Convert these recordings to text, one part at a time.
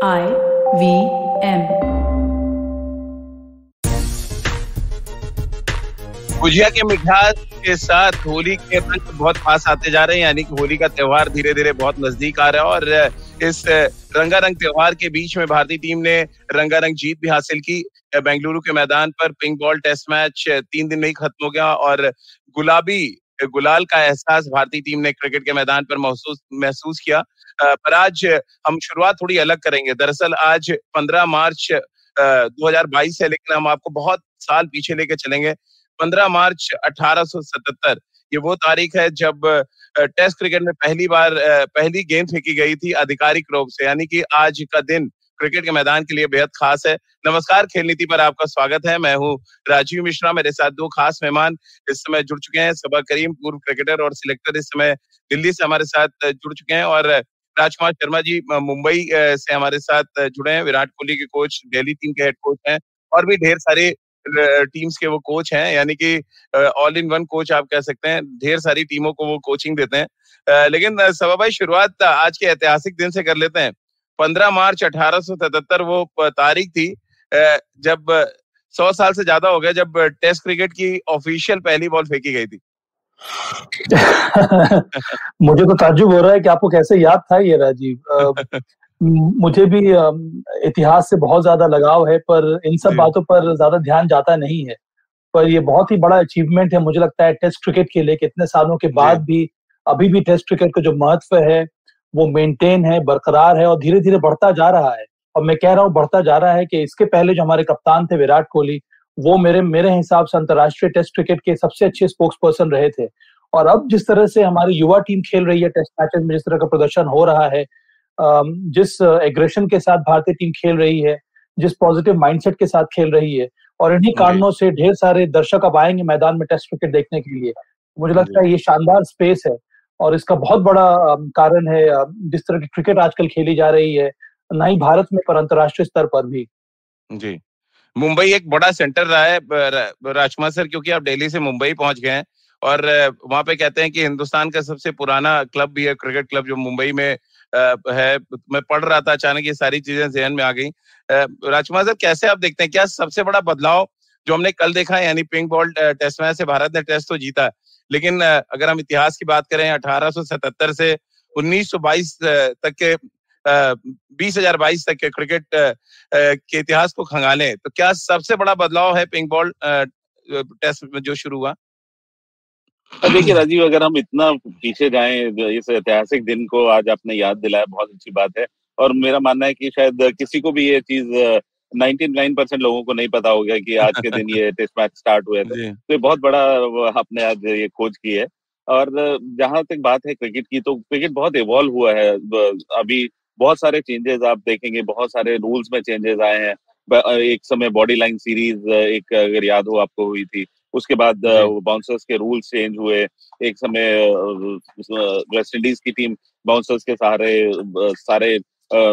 IVM। Gujiya के मिठास के साथ होली के रंग बहुत पास आते जा रहे हैं, यानी कि होली का त्योहार धीरे धीरे बहुत नजदीक आ रहा है। और इस रंगारंग त्योहार के बीच में भारतीय टीम ने रंगारंग जीत भी हासिल की। बेंगलुरु के मैदान पर पिंक बॉल टेस्ट मैच 3 दिन में ही खत्म हो गया और गुलाबी गुलाल का एहसास भारतीय टीम ने क्रिकेट के मैदान पर महसूस किया। पर आज हम शुरुआत थोड़ी अलग करेंगे। दरअसल आज 15 मार्च 2022 है, लेकिन हम आपको बहुत साल पीछे लेके चलेंगे। 15 मार्च 1877 ये वो तारीख है जब टेस्ट क्रिकेट में पहली गेंद फेंकी गई थी आधिकारिक रूप से, यानी कि आज का दिन क्रिकेट के मैदान के लिए बेहद खास है। नमस्कार, खेल नीति पर आपका स्वागत है। मैं हूं राजीव मिश्रा। मेरे साथ दो खास मेहमान इस समय जुड़ चुके हैं। सबा करीम, पूर्व क्रिकेटर और सिलेक्टर, इस समय दिल्ली से हमारे साथ जुड़ चुके हैं। और राजकुमार शर्मा जी मुंबई से हमारे साथ जुड़े हैं। विराट कोहली के कोच, दिल्ली टीम के हेड कोच हैं और भी ढेर सारे टीम्स के वो कोच हैं, यानी कि ऑल इन वन कोच आप कह सकते हैं। ढेर सारी टीमों को वो कोचिंग देते हैं। लेकिन सबा भाई, शुरुआत आज के ऐतिहासिक दिन से कर लेते हैं। 15 मार्च 1877 वो तारीख थी जब 100 साल से ज्यादा हो गया जब टेस्ट क्रिकेट की ऑफिशियल पहली बॉल फेंकी गई थी। मुझे तो ताज्जुब हो रहा है कि आपको कैसे याद था ये, राजीव। मुझे भी इतिहास से बहुत ज्यादा लगाव है, पर इन सब बातों पर ज्यादा ध्यान जाता नहीं है। पर ये बहुत ही बड़ा अचीवमेंट है, मुझे लगता है, टेस्ट क्रिकेट के लिए। कितने सालों के बाद भी अभी भी टेस्ट क्रिकेट का जो महत्व है वो मेंटेन है, बरकरार है और धीरे धीरे बढ़ता जा रहा है। और मैं कह रहा हूँ बढ़ता जा रहा है कि इसके पहले जो हमारे कप्तान थे विराट कोहली, वो मेरे हिसाब से अंतर्राष्ट्रीय टेस्ट क्रिकेट के सबसे अच्छे स्पोक्स पर्सन रहे थे। और अब जिस तरह से हमारी युवा टीम खेल रही है टेस्ट मैचेस में, जिस तरह का प्रदर्शन हो रहा है, जिस एग्रेशन के साथ भारतीय टीम खेल रही है, जिस पॉजिटिव माइंडसेट के साथ खेल रही है, और इन्हीं कारणों से ढेर सारे दर्शक अब आएंगे मैदान में टेस्ट क्रिकेट देखने के लिए। मुझे लगता है ये शानदार स्पेस है और इसका बहुत बड़ा कारण है जिस तरह की क्रिकेट आजकल खेली जा रही है, न ही भारत में पर अंतर्राष्ट्रीय स्तर पर भी। जी, मुंबई एक बड़ा सेंटर रहा है राजकुमार सर, क्योंकि आप दिल्ली से मुंबई पहुंच गए हैं और वहां पे कहते हैं कि हिंदुस्तान का सबसे पुराना क्लब भी है, क्रिकेट क्लब, जो मुंबई में है। मैं पढ़ रहा था, अचानक ये सारी चीजें ज़हन में आ गई। राजकुमार सर, कैसे आप देखते हैं, क्या सबसे बड़ा बदलाव जो हमने कल देखा है, यानी पिंक बॉल टेस्ट मैच से भारत ने टेस्ट तो जीता, लेकिन अगर हम इतिहास की बात करें 1877 से 1922 तक के 2022 तक के क्रिकेट के इतिहास को खंगालें, तो क्या सबसे बड़ा बदलाव है पिंक बॉल टेस्ट में जो शुरू हुआ? देखिए राजीव, अगर हम इतना पीछे जाएं, इस ऐतिहासिक दिन को आज आपने याद दिलाया, बहुत अच्छी बात है। और मेरा मानना है कि शायद किसी को भी ये चीज 99% लोगों को नहीं पता होगा कि आज के दिन ये टेस्ट मैच स्टार्ट हुए थे। तो ये बहुत बड़ा आपने आज ये खोज की है। और जहां तक बात है क्रिकेट की, तो क्रिकेट बहुत इवॉल्व हुआ है। अभी बहुत सारे चेंजेस आप देखेंगे, बहुत सारे रूल्स में चेंजेस आए हैं। एक समय बॉडी लाइन सीरीज एक, अगर याद हो आपको, हुई थी। उसके बाद बाउंसर्स के रूल्स चेंज हुए। एक समय वेस्ट इंडीज की टीम बाउंसर्स के सहारे सारे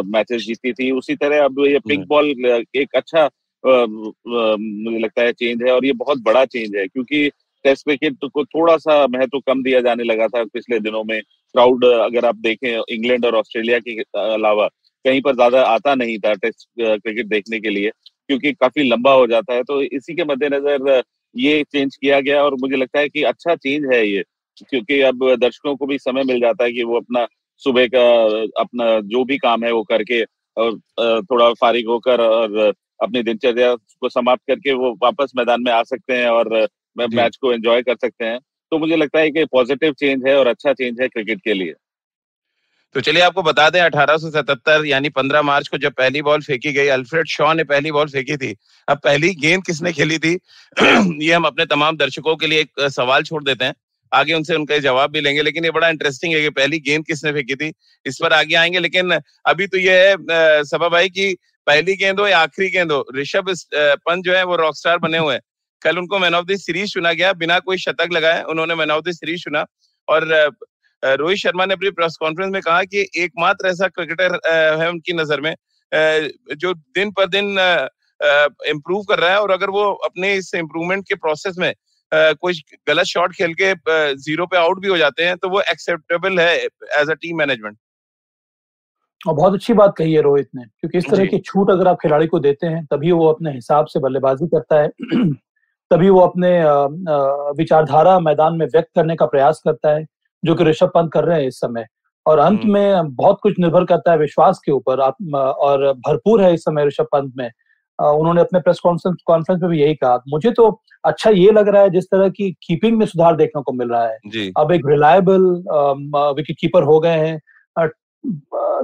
मैचेस जीतती थी। उसी तरह अब ये पिंक बॉल एक अच्छा मुझे लगता है चेंज है, और ये बहुत बड़ा चेंज है, क्योंकि टेस्ट क्रिकेट को थोड़ा सा महत्व कम दिया जाने लगा था पिछले दिनों में। क्राउड अगर आप देखें, इंग्लैंड और ऑस्ट्रेलिया के अलावा कहीं पर ज्यादा आता नहीं था टेस्ट क्रिकेट देखने के लिए, क्योंकि काफी लंबा हो जाता है। तो इसी के मद्देनजर ये चेंज किया गया, और मुझे लगता है कि अच्छा चेंज है ये, क्योंकि अब दर्शकों को भी समय मिल जाता है कि वो अपना सुबह का अपना जो भी काम है वो करके, और थोड़ा फारिग होकर और अपनी दिनचर्या को समाप्त करके वो वापस मैदान में आ सकते हैं और मैच को एंजॉय कर सकते हैं। तो मुझे लगता है कि पॉजिटिव चेंज है और अच्छा चेंज है क्रिकेट के लिए। तो चलिए आपको बता दें, 1877 यानी 15 मार्च को जब पहली बॉल फेंकी गई, अल्फ्रेड शॉ ने पहली बॉल फेंकी थी। अब पहली गेंद किसने खेली थी ये हम अपने तमाम दर्शकों के लिए एक सवाल छोड़ देते हैं, आगे उनसे उनका जवाब भी लेंगे। लेकिन ये बड़ा इंटरेस्टिंग है कि पहली गेंद किसने फेंकी थी, इस पर आगे आएंगे। लेकिन अभी तो ये है सबा भाई की पहली गेंद हो या आखिरी गेंद हो, ऋषभ पंत जो है वो रॉकस्टार बने हुए हैं। कल उनको मैन ऑफ द सीरीज चुना गया, बिना कोई शतक लगाए उन्होंने मैन ऑफ द सीरीज चुना। और रोहित शर्मा ने अपनी प्रेस कॉन्फ्रेंस में कहा कि एकमात्र ऐसा क्रिकेटर है उनकी नजर में जो दिन पर दिन इम्प्रूव कर रहा है, और अगर वो अपने इस इम्प्रूवमेंट के प्रोसेस में कोई गलत शॉट खेल के जीरो पे आउट भी हो जाते हैं तो वो एक्सेप्टेबल है एज अ टीम मैनेजमेंट। और बहुत अच्छी बात कही है रोहित ने, क्योंकि इस तरह जी की छूट अगर आप खिलाड़ी को देते हैं तभी वो अपने हिसाब से बल्लेबाजी करता है तभी वो अपने विचारधारा मैदान में व्यक्त करने का प्रयास करता है, जो कि ऋषभ पंत कर रहे हैं इस समय। और अंत में बहुत कुछ निर्भर करता है विश्वास के ऊपर। आप और भरपूर है इस समय ऋषभ पंत में। उन्होंने अपने प्रेस कॉन्फ्रेंस में भी यही कहा। मुझे तो अच्छा ये लग रहा है जिस तरह की कीपिंग में सुधार देखने को मिल रहा है। जी अब एक रिलायबल विकेट कीपर हो गए हैं।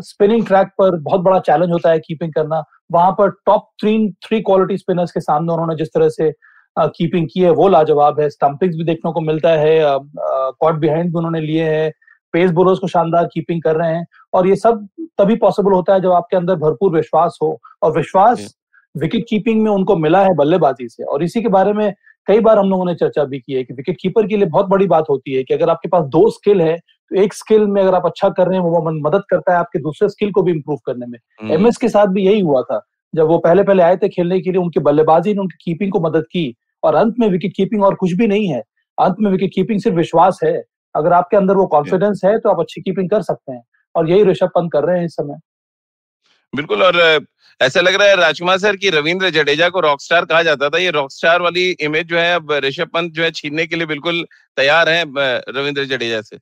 स्पिनिंग ट्रैक पर बहुत बड़ा चैलेंज होता है कीपिंग करना। वहां पर टॉप थ्री क्वालिटी स्पिनर्स के सामने उन्होंने जिस तरह से कीपिंग की है वो लाजवाब है। स्टंपिंग्स भी देखने को मिलता है, कॉट बिहाइंड भी उन्होंने लिए हैं, पेस बोलर्स को शानदार कीपिंग कर रहे हैं। और ये सब तभी पॉसिबल होता है जब आपके अंदर भरपूर विश्वास हो, और विश्वास विकेट कीपिंग में उनको मिला है बल्लेबाजी से। और इसी के बारे में कई बार हम लोगों ने चर्चा भी की है कि विकेट कीपर के लिए बहुत बड़ी बात होती है कि अगर आपके पास दो स्किल है तो एक स्किल में अगर आप अच्छा कर रहे हैं वो मदद करता है आपके दूसरे स्किल को भी इंप्रूव करने में। एमएस के साथ भी यही हुआ था। जब वो पहले पहले आए थे खेलने के लिए, उनकी बल्लेबाजी ने उनकी कीपिंग को मदद की। और अंत में विकेट कीपिंग और कुछ भी नहीं है, अंत में विकेट कीपिंग सिर्फ विश्वास है। अगर आपके अंदर वो कॉन्फिडेंस है तो आप अच्छी कीपिंग कर सकते हैं, और यही ऋषभ पंत कर रहे हैं इस समय। बिल्कुल। और ऐसा लग रहा है राजकुमार सर की रविंद्र जडेजा को रॉकस्टार कहा जाता था, ये रॉकस्टार वाली इमेज जो है अब ऋषभ पंत जो है छीनने के लिए बिल्कुल तैयार है रविंद्र जडेजा से।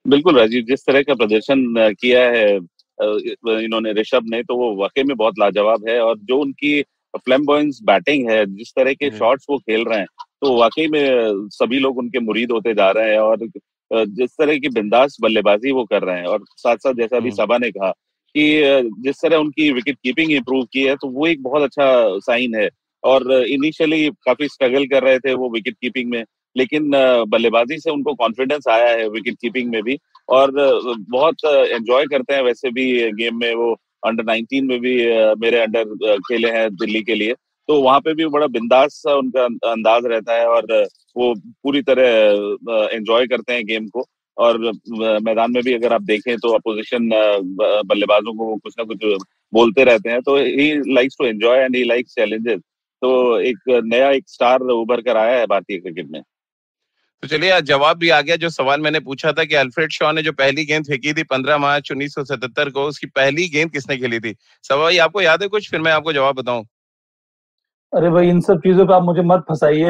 बिल्कुल राजीव, जिस तरह का प्रदर्शन किया है इन्होंने ऋषभ ने, तो वो वाकई में बहुत लाजवाब है। और जो उनकी फ्लैम्बॉयंस बैटिंग है, जिस तरह के शॉट्स वो खेल रहे हैं, तो वाकई में सभी लोग उनके मुरीद होते जा रहे हैं। और जिस तरह की बिंदास बल्लेबाजी वो कर रहे हैं, और साथ साथ जैसा अभी सबा ने कहा कि जिस तरह उनकी विकेट कीपिंग इंप्रूव की है, तो वो एक बहुत अच्छा साइन है। और इनिशियली काफी स्ट्रगल कर रहे थे वो विकेट कीपिंग में, लेकिन बल्लेबाजी से उनको कॉन्फिडेंस आया है विकेट कीपिंग में भी। और बहुत एंजॉय करते हैं वैसे भी गेम में। वो अंडर 19 में भी मेरे अंडर खेले हैं दिल्ली के लिए, तो वहां पे भी बड़ा बिंदास सा उनका अंदाज रहता है। और वो पूरी तरह एंजॉय करते हैं गेम को। और मैदान में भी अगर आप देखें तो अपोजिशन बल्लेबाजों को कुछ ना कुछ बोलते रहते हैं। तो he likes to enjoy and he likes challenges. तो एक नया एक स्टार उभर कर आया है भारतीय क्रिकेट में। तो चलिए आज जवाब भी आ गया जो सवाल मैंने पूछा था कि अल्फ्रेड शॉ ने जो पहली गेंद फेंकी थी 15 मार्च 1977 को, उसकी पहली गेंद किसने खेली थी? सवा भाई आपको याद है कुछ? फिर मैं आपको जवाब बताऊं। अरे भाई, इन सब चीजों पे आप मुझे मत फंसाइए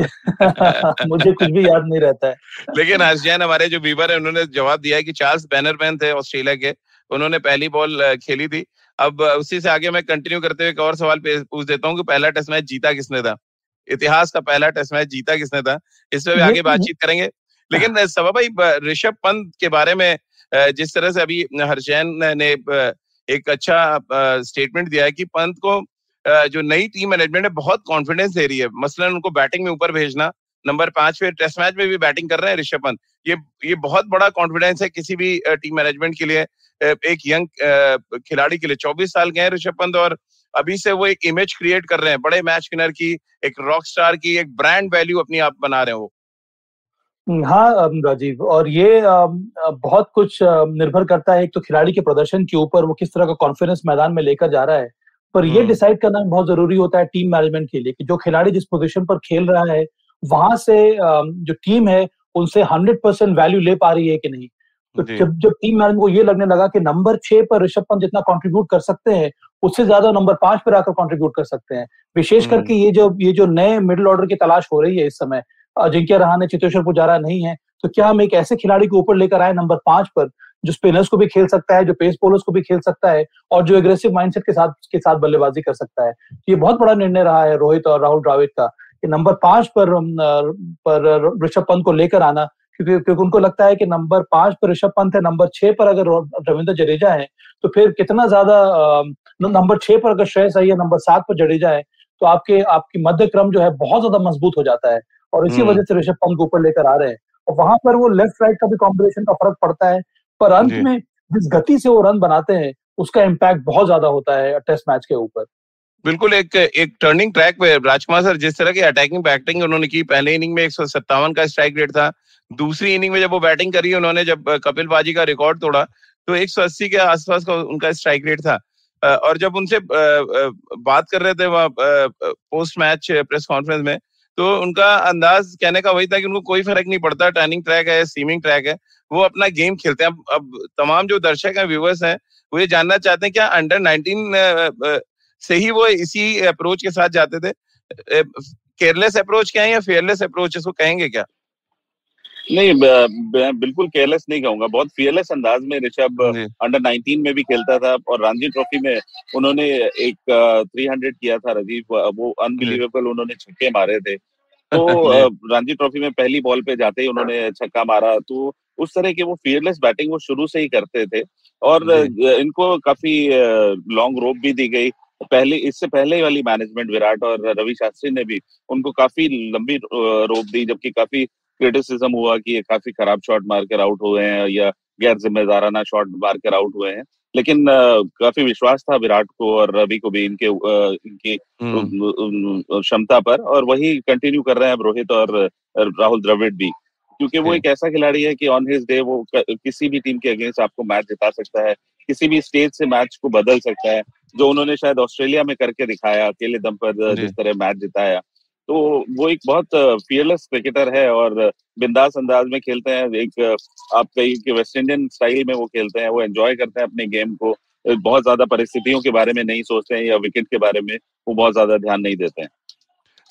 मुझे कुछ भी याद नहीं रहता है। लेकिन हर्ष जैन हमारे जो वीवर है उन्होंने जवाब दिया है कि चार्ल्स बैनरमैन थे ऑस्ट्रेलिया के, उन्होंने पहली बॉल खेली थी। अब उसी से आगे मैं कंटिन्यू करते हुए एक और सवाल पूछ देता हूँ कि पहला टेस्ट मैच जीता किसने था? इतिहास का पहला टेस्ट मैच जीता किसने था? इस पे भी आगे बातचीत करेंगे। लेकिन सवा भाई, ऋषभ पंत के बारे में जिस तरह से अभी हर्षैन ने एक अच्छा स्टेटमेंट दिया है कि पंत को जो नई टीम मैनेजमेंट है बहुत कॉन्फिडेंस दे रही है, मसलन उनको बैटिंग में ऊपर भेजना, नंबर 5 पे टेस्ट मैच में भी बैटिंग कर रहे हैं ऋषभ पंत। ये बहुत बड़ा कॉन्फिडेंस है किसी भी टीम मैनेजमेंट के लिए, एक यंग खिलाड़ी के लिए। 24 साल के हैं ऋषभ पंत और अभी से वो एक इमेज क्रिएट कर रहे हैं, बड़े मैच विनर की, एक रॉक स्टार की, एक ब्रांड वैल्यू अपनी आप बना रहे हैं वो। हाँ राजीव, और ये बहुत कुछ निर्भर करता है एक तो खिलाड़ी के प्रदर्शन के ऊपर, वो किस तरह का कॉन्फिडेंस मैदान में लेकर जा रहा है। पर ये डिसाइड करना बहुत जरूरी होता है टीम मैनेजमेंट के लिए कि जो खिलाड़ी जिस पोजीशन पर खेल रहा है वहां से जो टीम है उनसे 100% वैल्यू ले पा रही है कि नहीं। तो जब टीम मैनेजमेंट को ये लगने लगा कि नंबर 6 पर ऋषभ पंत जितना कंट्रीब्यूट कर सकते हैं उससे ज्यादा नंबर 5 पर आकर कंट्रीब्यूट कर सकते हैं, विशेष करके ये जो नए मिडिल ऑर्डर की तलाश हो रही है इस समय, अजिंक्य रहाणे, चेतेश्वर पुजारा नहीं है, तो क्या हम एक ऐसे खिलाड़ी को ऊपर लेकर आए नंबर 5 पर जो स्पिनर्स को भी खेल सकता है, जो पेस बॉलर्स को भी खेल सकता है, और जो एग्रेसिव माइंडसेट के साथ बल्लेबाजी कर सकता है। ये बहुत बड़ा निर्णय रहा है रोहित और राहुल द्रविड़ का कि नंबर 5 पर ऋषभ पंत को लेकर आना, क्योंकि उनको लगता है कि नंबर 5 पर ऋषभ पंत है, नंबर 6 पर अगर रविंद्र जडेजा है तो फिर कितना ज्यादा, नंबर 6 पर अगर श्रेयस अय्यर, नंबर 7 पर जडेजा है तो आपकी मध्य क्रम जो है बहुत ज्यादा मजबूत हो जाता है। और इसी वजह से ऋषभ पंत को ऊपर लेकर आ रहे हैं, और वहां पर वो लेफ्ट राइट का भी कॉम्बिनेशन का फर्क पड़ता है, पर अंत में जिस गति से वो रन बनाते हैं उसका इम्पैक्ट बहुत ज्यादा होता है टेस्ट मैच के ऊपर। बिल्कुल एक टर्निंग ट्रैक पे राजकुमार सर, जिस तरह की अटैकिंग बैटिंग उन्होंने की, पहले इनिंग में 157 का स्ट्राइक रेट था, दूसरी इनिंग में जब वो बैटिंग करी उन्होंने, जब कपिल पाजी का रिकॉर्ड तोड़ा तो 180 के आसपास का उनका स्ट्राइक रेट था। और जब उनसे बात कर रहे थे वहाँ पोस्ट मैच प्रेस कॉन्फ्रेंस में, तो उनका अंदाज कहने का वही था कि उनको कोई फर्क नहीं पड़ता, टर्निंग ट्रैक है, सीमिंग ट्रैक है, वो अपना गेम खेलते हैं। अब तमाम जो दर्शक हैं, व्यूअर्स हैं, वो ये जानना चाहते हैं क्या अंडर 19 से ही वो इसी अप्रोच के साथ जाते थे? केयरलेस अप्रोच क्या है या फेयरलेस अप्रोच इसको कहेंगे क्या? नहीं, बिल्कुल केयरलेस नहीं कहूंगा, बहुत फियरलेस अंदाज में ऋषभ अंडर 19 में भी खेलता था और रणजी ट्रॉफी में उन्होंने एक 300 किया था राजीव, वो अनबिलीवेबल उन्होंने छक्के मारे थे। तो रणजी ट्रॉफी में पहली बॉल पे जाते ही उन्होंने छक्का मारा, तो उस तरह की वो फियरलेस बैटिंग वो शुरू से ही करते थे और इनको काफी लॉन्ग रोप भी दी गई। इससे पहले वाली मैनेजमेंट विराट और रवि शास्त्री ने भी उनको काफी लंबी रोप दी, जबकि काफी क्रिटिसिज्म हुआ कि ये काफी खराब शॉट मारकर आउट हुए हैं या गैर जिम्मेदाराना शॉट मारकर आउट हुए हैं। लेकिन काफी विश्वास था विराट को और रवि को भी इनकी क्षमता पर, और वही कंटिन्यू कर रहे हैं अब रोहित और राहुल द्रविड़ भी, क्योंकि वो एक ऐसा खिलाड़ी है कि ऑन हिज डे वो किसी भी टीम के अगेंस्ट आपको मैच जिता सकता है, किसी भी स्टेज से मैच को बदल सकता है, जो उन्होंने शायद ऑस्ट्रेलिया में करके दिखाया, अकेले दम पर जिस तरह मैच जिताया। तो वो एक बहुत फियरलेस क्रिकेटर है और बिंदास अंदाज में खेलते हैं। एक आप कहीं कि वेस्ट इंडियन स्टाइल में वो खेलते हैं, वो एंजॉय करते हैं अपने गेम को, बहुत ज्यादा परिस्थितियों के बारे में नहीं सोचते हैं या विकेट के बारे में वो बहुत ज्यादा ध्यान नहीं देते हैं।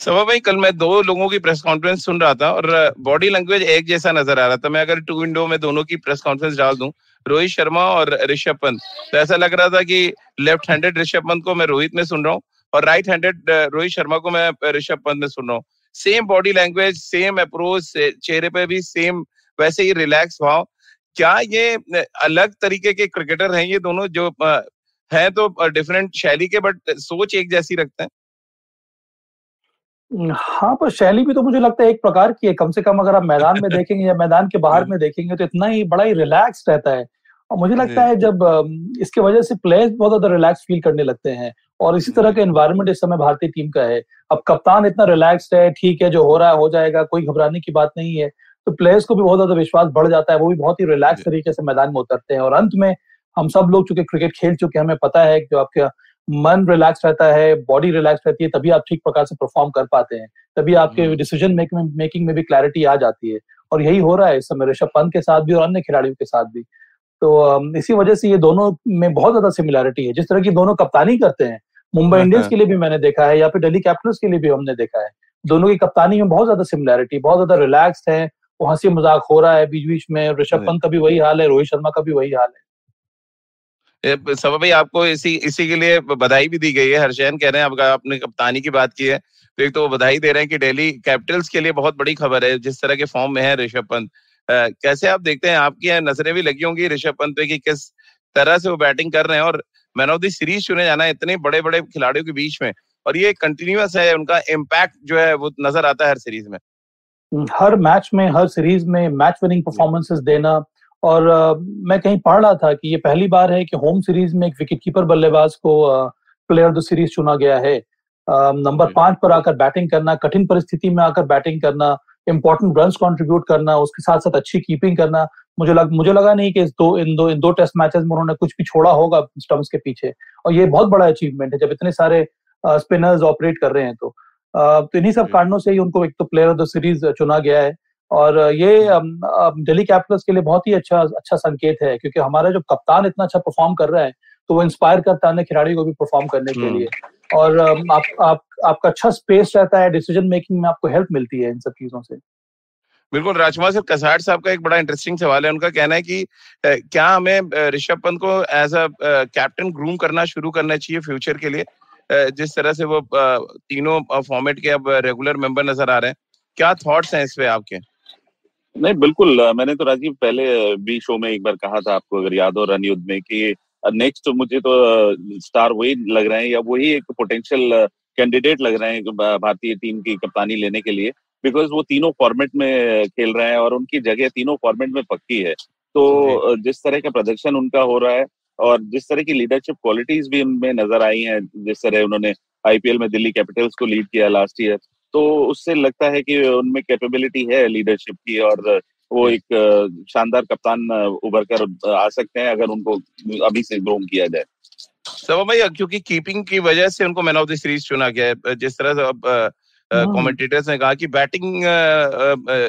सवा भाई, कल मैं 2 लोगों की प्रेस कॉन्फ्रेंस सुन रहा था और बॉडी लैंग्वेज एक जैसा नजर आ रहा था। मैं अगर 2 विंडो में दोनों की प्रेस कॉन्फ्रेंस डाल दूं, रोहित शर्मा और ऋषभ पंत, तो ऐसा लग रहा था कि लेफ्ट हैंडेड ऋषभ पंत को मैं रोहित में सुन रहा हूँ और राइट हैंडेड रोहित शर्मा को मैं ऋषभ पंत में सुन रहा हूँ। Same body language, same approach, चेहरे पे भी सेम वैसे ही रिलैक्स भाव। क्या ये अलग तरीके के क्रिकेटर हैं ये दोनों, जो हैं तो डिफरेंट शैली के, बट सोच एक जैसी रखते हैं? हाँ, पर शैली भी तो मुझे लगता है एक प्रकार की है। कम से कम अगर आप मैदान में देखेंगे या मैदान के बाहर में देखेंगे तो इतना ही बड़ा ही रिलैक्स रहता है। और मुझे लगता है जब इसके वजह से प्लेयर्स बहुत ज्यादा रिलैक्स फील करने लगते हैं और इसी तरह का एनवायरनमेंट इस समय भारतीय टीम का है। अब कप्तान इतना रिलैक्स्ड है, ठीक है, जो हो रहा है हो जाएगा, कोई घबराने की बात नहीं है, तो प्लेयर्स को भी बहुत ज्यादा विश्वास बढ़ जाता है, वो भी बहुत ही रिलैक्स तरीके से मैदान में उतरते हैं। और अंत में हम सब लोग चूंकि क्रिकेट खेल चुके हैं, हमें पता है कि जो आपका मन रिलैक्स रहता है, बॉडी रिलैक्स रहती है, तभी आप ठीक प्रकार से परफॉर्म कर पाते हैं, तभी आपके डिसीजन मेकिंग में भी क्लैरिटी आ जाती है। और यही हो रहा है इस समय ऋषभ पंत के साथ भी और अन्य खिलाड़ियों के साथ भी। तो इसी वजह से ये दोनों में बहुत ज्यादा सिमिलैरिटी है। जिस तरह की दोनों कप्तानी करते हैं, मुंबई इंडियंस के लिए भी मैंने देखा है या फिर दिल्ली कैपिटल्स के लिए भी हमने देखा है, दोनों की कप्तानी में बहुत ज्यादा सिमिलैरिटी, बहुत ज्यादा रिलैक्स्ड है, वो हंसी मजाक हो रहा है बीच बीच में। ऋषभ पंत का भी वही हाल है, रोहित शर्मा का भी वही हाल है। सवा भाई, आपको इसी के लिए बधाई भी दी गई है। हर्षैन कह रहे हैं, आपने कप्तानी की बात की है तो एक तो वो बधाई दे रहे हैं कि दिल्ली कैपिटल्स के लिए बहुत बड़ी खबर है जिस तरह के फॉर्म में है ऋषभ पंत। कैसे आप देखते हैं, आपकी नजरें भी लगी होंगी ऋषभ पंत पे कि किस तरह से वो बैटिंग कर रहे हैं और मैन ऑफ द सीरीज चुने जाना है इतने बड़े बड़े खिलाड़ियों के बीच में, और ये कंटिन्यूअस है, उनका इम्पैक्ट जो है वो नजर आता है हर सीरीज में, हर मैच में, हर सीरीज में मैच विनिंग परफॉर्मेंसेस देना। और मैं कहीं पढ़ रहा था कि ये पहली बार है कि होम सीरीज में एक विकेटकीपर बल्लेबाज को प्लेयर ऑफ द सीरीज चुना गया है। नंबर 5 पर आकर बैटिंग करना, कठिन परिस्थिति में आकर बैटिंग करना, इंपॉर्टेंट रन्स कंट्रीब्यूट करना, उसके साथ साथ अच्छी कीपिंग करना। मुझे लगा नहीं कि इन दो टेस्ट मैचेस में उन्होंने कुछ भी छोड़ा होगा स्टंप्स के पीछे, और ये बहुत बड़ा अचीवमेंट है जब इतने सारे स्पिनर्स ऑपरेट कर रहे हैं। तो इन्हीं सब कारणों से ही उनको एक तो प्लेयर ऑफ द सीरीज चुना गया है। और ये दिल्ली कैपिटल्स के लिए बहुत ही अच्छा संकेत है, क्योंकि हमारा जो कप्तान इतना अच्छा परफॉर्म कर रहा है तो वो इंस्पायर करता है अन्य खिलाड़ियों को भी परफॉर्म करने के लिए। और आपका अच्छा स्पेस रहता है, डिसीजन मेकिंग में आपको हेल्प मिलती है इन सब चीजों से। बिल्कुल। राजकुमार सर, कसाट साहब का एक बड़ा इंटरेस्टिंग सवाल है। उनका कहना है कि क्या हमें ऋषभ पंत को एज अ कैप्टन ग्रूम करना शुरू करना चाहिए फ्यूचर के लिए, जिस तरह से वो तीनों फॉर्मेट के अब रेगुलर मेंबर नजर आ रहे हैं। क्या थॉट्स हैं इस पे आपके? नहीं, बिल्कुल, मैंने तो राजीव पहले भी शो में एक बार कहा था, आपको अगर याद हो, रन युद्ध में, कि नेक्स्ट मुझे तो स्टार वही लग रहे हैं या वही एक पोटेंशियल कैंडिडेट लग रहे हैं भारतीय टीम की कप्तानी लेने के लिए, बिकॉज वो तीनों फॉर्मेट में खेल रहे हैं और उनकी जगह तीनों फॉर्मेट में पक्की है। तो जिस तरह का प्रोडक्शन उनका हो रहा है और जिस तरह की लीडरशिप क्वालिटीज भी उनमें नजर आई हैं, जिस तरह उन्होंने आईपीएल में दिल्ली कैपिटल्स को लीड किया लास्ट ईयर, तो उससे लगता है कि उनमें कैपेबिलिटी है लीडरशिप की और वो एक शानदार कप्तान उभर कर आ सकते हैं अगर उनको अभी से ग्रूम किया जाए। सब भाई, क्योंकि कीपिंग की वजह से उनको मैन ऑफ द सीरीज चुना गया है, जिस तरह से अब कमेंटेटर्स ने कहा कि बैटिंग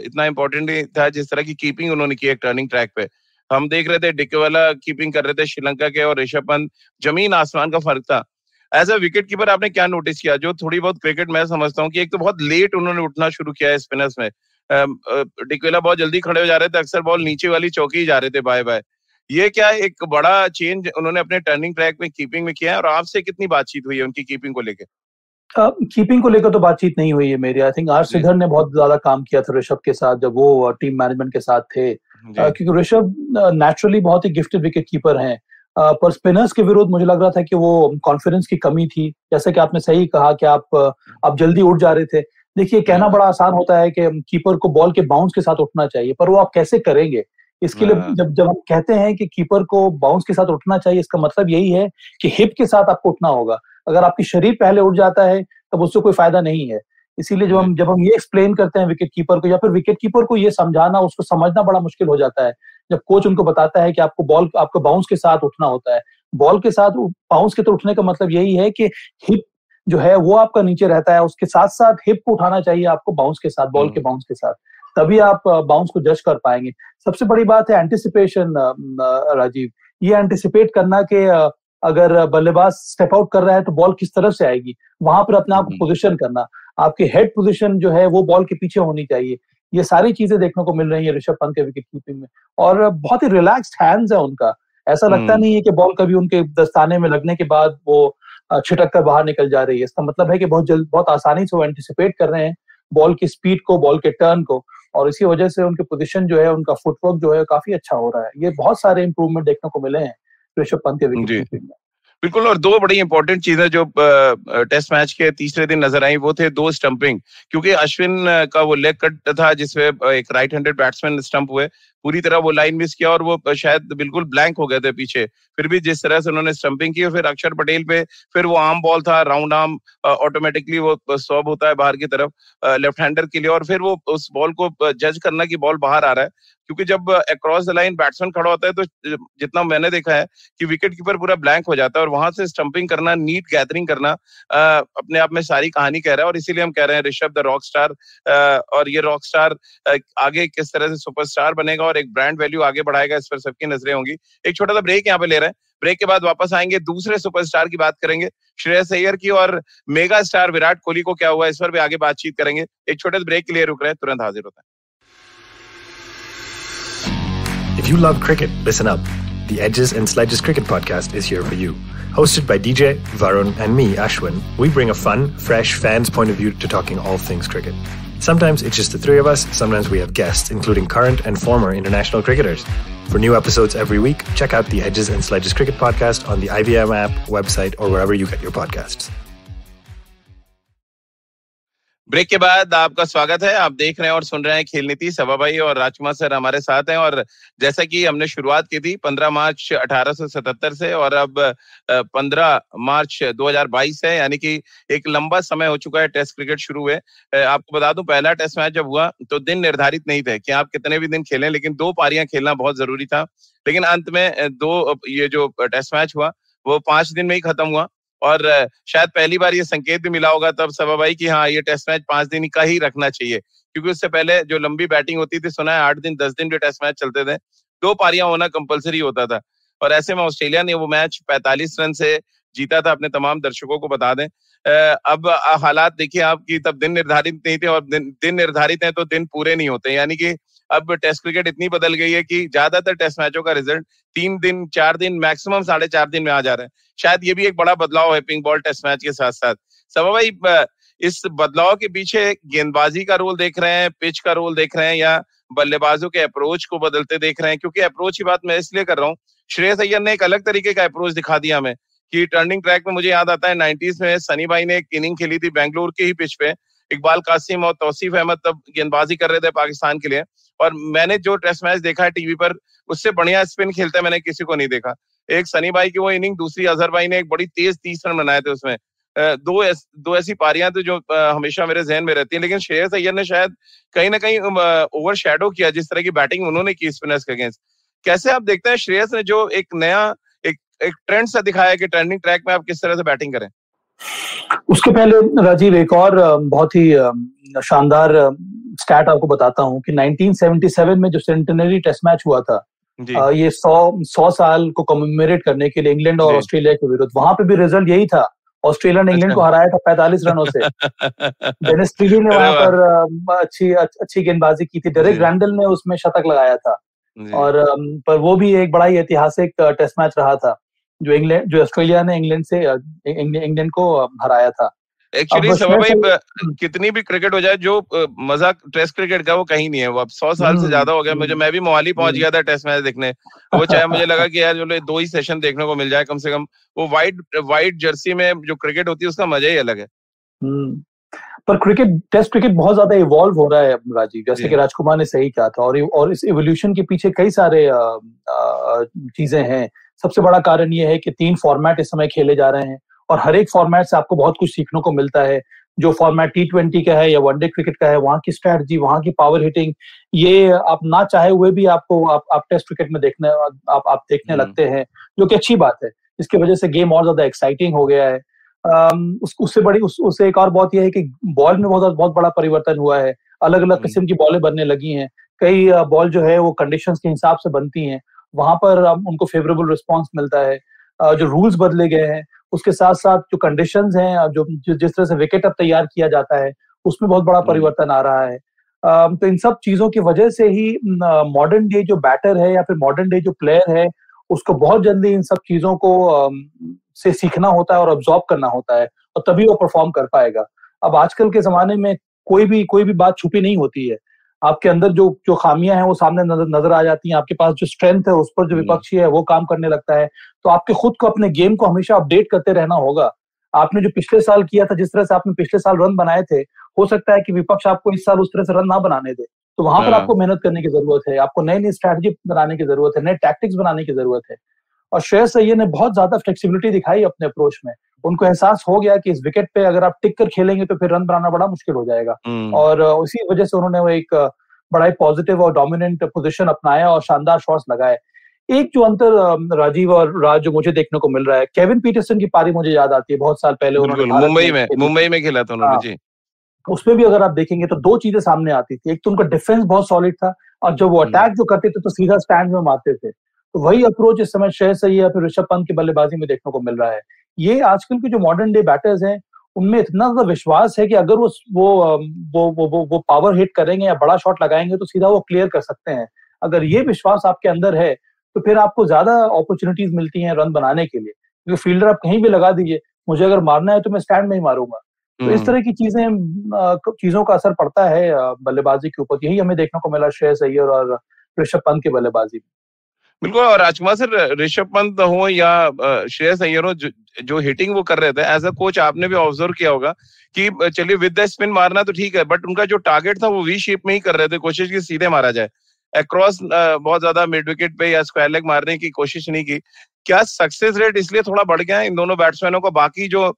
इतना इंपॉर्टेंट नहीं था जिस तरह की कीपिंग उन्होंने की एक टर्निंग ट्रैक पे। हम देख रहे थे डिकवेला कीपिंग कर रहे थे श्रीलंका के, और ऋषभ पंत, जमीन आसमान का फर्क था। एज अ विकेट कीपर आपने क्या नोटिस किया? जो थोड़ी बहुत क्रिकेट मैं समझता हूँ कि एक तो बहुत लेट उन्होंने उठना शुरू किया है स्पिनर्स में। डिकवेला बहुत जल्दी खड़े हो जा रहे थे, अक्सर बॉल नीचे वाली चौकी जा रहे थे बाय बाय। ये क्या एक बड़ा चेंज उन्होंने अपने टर्निंग ट्रैक में कीपिंग में किया है? और आपसे कितनी बातचीत हुई है उनकी कीपिंग को लेकर? कीपिंग को लेकर तो बातचीत नहीं हुई है मेरी। आई थिंक आर श्रीधर ने बहुत ज्यादा काम किया था ऋषभ के साथ जब वो टीम मैनेजमेंट के साथ थे, क्योंकि ऋषभ नेचुरली बहुत ही गिफ्टेड विकेट कीपर हैं, पर स्पिनर्स के विरुद्ध मुझे लग रहा था कि वो कॉन्फिडेंस की कमी थी। जैसे कि आपने सही कहा कि आप जल्दी उठ जा रहे थे। देखिए, कहना बड़ा आसान होता है कि कीपर को बॉल के बाउंस के साथ उठना चाहिए, पर वो आप कैसे करेंगे? इसके लिए जब हम कहते हैं कि कीपर को बाउंस के साथ उठना चाहिए, इसका मतलब यही है कि हिप के साथ आपको उठना होगा। अगर आपकी शरीर पहले उठ जाता है तब उससे कोई फायदा नहीं है। इसीलिए जब हम ये एक्सप्लेन करते हैं विकेट कीपर को, या फिर विकेट कीपर को ये समझाना, उसको समझना बड़ा मुश्किल हो जाता है जब कोच उनको बताता है कि आपको बाउंस के साथ उठना होता है। बॉल के साथ बाउंस के तो उठने का मतलब यही है कि हिप जो है वो आपका नीचे रहता है, उसके साथ साथ हिप को उठाना चाहिए आपको बाउंस के साथ, बॉल के बाउंस के साथ, तभी आप बाउंस को जज कर पाएंगे। सबसे बड़ी बात है एंटिसिपेशन, राजीव। ये एंटिसिपेट करना कि अगर बल्लेबाज स्टेप आउट कर रहा है तो बॉल किस तरफ से आएगी, वहां पर अपने आप को पोजीशन करना, आपकी हेड पोजीशन जो है वो बॉल के पीछे होनी चाहिए। ये सारी चीजें देखने को मिल रही है ऋषभ पंत के विकेट कीपिंग में, और बहुत ही रिलैक्स्ड हैंड्स है उनका। ऐसा लगता नहीं है कि बॉल कभी उनके दस्ताने में लगने के बाद वो छिटक कर बाहर निकल जा रही है। इसका मतलब है कि बहुत आसानी से वो एंटिसिपेट कर रहे हैं बॉल की स्पीड को, बॉल के टर्न को, और इसी वजह से उनकी पोजीशन जो है, उनका फुटवर्क जो है काफी अच्छा हो रहा है। ये बहुत सारे इंप्रूवमेंट देखने को मिले हैं ऋषभ पंत के विकेट कीपिंग में। बिल्कुल। और दो बड़ी इंपॉर्टेंट चीजें जो टेस्ट मैच के तीसरे दिन नजर आई वो थे दो स्टंपिंग, क्योंकि अश्विन का वो लेग कट था जिसमें एक राइट हैंडेड बैट्समैन स्टंप हुए, पूरी तरह वो लाइन मिस किया और वो शायद बिल्कुल ब्लैंक हो गए थे पीछे। फिर भी जिस तरह से उन्होंने स्टंपिंग की, फिर अक्षर पटेल पे फिर वो आर्म बॉल था, राउंड आर्म, ऑटोमेटिकली वो स्टॉप होता है बाहर की तरफ लेफ्ट हैंडर के लिए, और फिर वो उस बॉल को जज करना कि बॉल बाहर आ रहा है, क्योंकि जब अक्रॉस द लाइन बैट्समैन खड़ा होता है तो जितना मैंने देखा है कि विकेट कीपर पूरा ब्लैंक हो जाता है, और वहां से स्टंपिंग करना, नीट गैदरिंग करना अपने आप में सारी कहानी कह रहा है। और इसीलिए हम कह रहे हैं ऋषभ द रॉक स्टार, और ये रॉक स्टार आगे किस तरह से सुपरस्टार बनेगा और एक ब्रांड वैल्यू आगे बढ़ाएगा, इस पर सबकी नजरें होंगी। एक छोटा सा ब्रेक यहाँ पे ले रहे हैं, ब्रेक के बाद वापस आएंगे, दूसरे सुपरस्टार की बात करेंगे, श्रेयस अय्यर की, और मेगा स्टार विराट कोहली को क्या हुआ इस पर भी आगे बातचीत करेंगे। एक छोटे से ब्रेक के लिए रुक रहे हैं, तुरंत हाजिर होता है। If you love cricket, listen up. The Edges and Sledges Cricket Podcast is here for you. Hosted by DJ, Varun and me, Ashwin, we bring a fun, fresh fan's point of view to talking all things cricket. Sometimes it's just the three of us, sometimes we have guests, including current and former international cricketers. For new episodes every week, check out the Edges and Sledges Cricket Podcast on the IVM app, website, or wherever you get your podcasts. Break के बाद आपका स्वागत है। आप देख रहे हैं और सुन रहे हैं खेल नीति। सभा भाई और राजकुमार सर हमारे साथ हैं, और जैसा कि हमने शुरुआत की थी 15 मार्च 1877 से, और अब 15 मार्च 2022 है, यानी कि एक लंबा समय हो चुका है टेस्ट क्रिकेट शुरू हुए। आपको बता दूं, पहला टेस्ट मैच जब हुआ तो दिन निर्धारित नहीं थे कि आप कितने भी दिन खेलें, लेकिन 2 पारियां खेलना बहुत जरूरी था। लेकिन अंत में ये जो टेस्ट मैच हुआ वो 5 दिन में ही खत्म हुआ, और शायद पहली बार ये संकेत भी मिला होगा तब सभा भाई कि हाँ, ये टेस्ट मैच 5 दिन का ही रखना चाहिए, क्योंकि उससे पहले जो लंबी बैटिंग होती थी, सुना है 8 दिन 10 दिन जो टेस्ट मैच चलते थे, 2 पारियां होना कंपलसरी होता था। और ऐसे में ऑस्ट्रेलिया ने वो मैच 45 रन से जीता था। अपने तमाम दर्शकों को बता दें, अब हालात देखिए आप कि तब दिन निर्धारित नहीं थे, और दिन निर्धारित है तो दिन पूरे नहीं होते। यानी कि अब टेस्ट क्रिकेट इतनी बदल गई है कि ज्यादातर टेस्ट मैचों का रिजल्ट 3 दिन 4 दिन मैक्सिमम 4.5 दिन में आ जा रहे हैं। शायद ये भी एक बड़ा बदलाव है पिंक बॉल टेस्ट मैच के साथ साथ। सभा भाई, इस बदलाव के पीछे गेंदबाजी का रोल देख रहे हैं, पिच का रोल देख रहे हैं, या बल्लेबाजों के अप्रोच को बदलते देख रहे हैं? क्योंकि अप्रोच की बात मैं इसलिए कर रहा हूँ, श्रेयस अय्यर ने एक अलग तरीके का अप्रोच दिखा दिया हमें कि टर्निंग ट्रैक में, मुझे याद आता है 90s में सनी भाई ने एक इनिंग खेली थी बेंगलुरु के ही पिच पे, इकबाल कासिम और तौसीफ अहमद तब गेंदबाजी कर रहे थे पाकिस्तान के लिए, और मैंने जो टेस्ट मैच देखा है टीवी पर, उससे बढ़िया स्पिन खेलते मैंने किसी को नहीं देखा। एक सनी भाई की वो इनिंग, दूसरी अजहर भाई ने एक बड़ी तेज 30 रन बनाए थे उसमें। दो ऐसी पारियां तो जो हमेशा मेरे जहन में रहती है। लेकिन श्रेयस अय्यर ने शायद कहीं ना कहीं ओवर शैडो किया जिस तरह की बैटिंग उन्होंने की स्पिनर्स के अगेंस्ट। कैसे आप देखते हैं श्रेयस ने जो एक नया एक ट्रेंड सा दिखाया कि टर्निंग ट्रैक में आप किस तरह से बैटिंग करें? उसके पहले राजीव एक और बहुत ही शानदार स्टैट आपको बताता हूं कि 1977 में जो सेंटेनरी टेस्ट मैच हुआ था, ये 100 साल को कमेमोरेट करने के लिए इंग्लैंड और ऑस्ट्रेलिया के विरुद्ध, वहां पे भी रिजल्ट यही था। ऑस्ट्रेलिया ने इंग्लैंड को हराया था 45 रनों से। डेनिस टिली ने वहां पर अच्छी गेंदबाजी की थी। डेरेक रैंडल ने उसमें शतक लगाया था। और पर वो भी एक बड़ा ही ऐतिहासिक टेस्ट मैच रहा था, जो ऑस्ट्रेलिया ने इंग्लैंड को हराया था। एक्चुअली सभा भाई, कितनी भी क्रिकेट हो जाए, जो मजा टेस्ट क्रिकेट का वो कहीं नहीं है। वो अब 100 साल से ज्यादा हो गया। मैं भी मोहाली पहुंच गया था टेस्ट मैच देखने। वो चाहे मुझे लगा कि यार जो 2 ही सेशन देखने को मिल जाए कम से कम। वो व्हाइट जर्सी में जो क्रिकेट होती है उसका मजा ही अलग है। पर टेस्ट क्रिकेट बहुत ज्यादा इवॉल्व हो रहा है राजीव, जैसे कि राजकुमार ने सही कहा था। और इस इवोल्यूशन के पीछे कई सारे चीजें हैं। सबसे बड़ा कारण ये है कि 3 फॉर्मेट इस समय खेले जा रहे हैं और हर एक फॉर्मेट से आपको बहुत कुछ सीखने को मिलता है। जो फॉर्मेट T20 का है या वनडे क्रिकेट का है, वहां की स्ट्रैटेजी, वहां की पावर हिटिंग, ये आप ना चाहे हुए भी आप टेस्ट क्रिकेट में देखने लगते हैं, जो कि अच्छी बात है। इसकी वजह से गेम और ज्यादा एक्साइटिंग हो गया है। उससे एक और बात यह है कि बॉल में बहुत बड़ा परिवर्तन हुआ है। अलग अलग किस्म की बॉलें बनने लगी हैं। कई बॉल जो है वो कंडीशंस के हिसाब से बनती हैं, वहां पर उनको फेवरेबल रिस्पॉन्स मिलता है। जो रूल्स बदले गए हैं, उसके साथ साथ जो कंडीशंस हैं, जो जिस तरह से विकेट अब तैयार किया जाता है, उसमें बहुत बड़ा परिवर्तन आ रहा है। तो इन सब चीजों की वजह से ही मॉडर्न डे जो बैटर है या फिर मॉडर्न डे जो प्लेयर है, उसको बहुत जल्दी इन सब चीजों को से सीखना होता है और अब्सॉर्ब करना होता है, और तभी वो परफॉर्म कर पाएगा। अब आजकल के जमाने में कोई भी बात छुपी नहीं होती है। आपके अंदर जो खामियां हैं वो सामने नजर आ जाती हैं। आपके पास जो स्ट्रेंथ है उस पर जो विपक्षी है वो काम करने लगता है। तो आपके खुद को अपने गेम को हमेशा अपडेट करते रहना होगा। आपने जो पिछले साल किया था, जिस तरह से आपने पिछले साल रन बनाए थे, हो सकता है कि विपक्ष आपको इस साल उस तरह से रन ना बनाने दे। तो वहां पर आपको मेहनत करने की जरूरत है। आपको नई स्ट्रैटेजी बनाने की जरूरत है, नए टैक्टिक्स बनाने की जरूरत है। और श्रेयस अय्यर ने बहुत ज्यादा फ्लेक्सिबिलिटी दिखाई अपने अप्रोच में। उनको एहसास हो गया कि इस विकेट पे अगर आप टिक कर खेलेंगे तो फिर रन बनाना बड़ा मुश्किल हो जाएगा। और उसी वजह से उन्होंने वो एक बड़ा ही पॉजिटिव और डोमिनेंट पोजीशन अपनाया और शानदार शॉट्स लगाए। एक जो अंतर राजीव और राज जो मुझे देखने को मिल रहा है, केविन पीटरसन की पारी मुझे याद आती है। बहुत साल पहले उन्होंने मुंबई में खेला था उन्होंने जी। उसमें भी अगर आप देखेंगे तो 2 चीजें सामने आती थी। एक तो उनका डिफेंस बहुत सॉलिड था, और जब वो अटैक जो करते थे तो सीधा स्टैंड में मारते थे। तो वही अप्रोच इस समय श्रेयस अय्यर या फिर ऋषभ पंत की बल्लेबाजी में देखने को मिल रहा है। ये आजकल के जो मॉडर्न डे बैटर्स हैं, उनमें इतना ज्यादा विश्वास है कि अगर वो पावर हिट करेंगे या बड़ा शॉट लगाएंगे तो सीधा वो क्लियर कर सकते हैं। अगर ये विश्वास आपके अंदर है तो फिर आपको ज्यादा अपॉर्चुनिटीज मिलती हैं रन बनाने के लिए, क्योंकि फील्डर आप कहीं भी लगा दीजिए, मुझे अगर मारना है तो मैं स्टैंड में ही मारूंगा। तो इस तरह की चीजों का असर पड़ता है बल्लेबाजी के ऊपर। यही हमें देखने को मिला श्रेयस अय्यर और ऋषभ पंत की बल्लेबाजी में। बिल्कुल। और राजकुमार सर, ऋषभ पंत हो या श्रेयस अय्यर हो, जो हिटिंग वो कर रहे थे, एज अ कोच आपने भी ऑब्जर्व किया होगा कि चलिए विद द स्पिन मारना तो ठीक है, बट उनका जो टारगेट था वो वी शेप में ही कर रहे थे। कोशिश की सीधे मारा जाए, अक्रॉस बहुत ज्यादा मिड विकेट पे या स्क्वायर लेग मारने की कोशिश नहीं की। क्या सक्सेस रेट इसलिए थोड़ा बढ़ गया है इन दोनों बैट्समैनों का? बाकी जो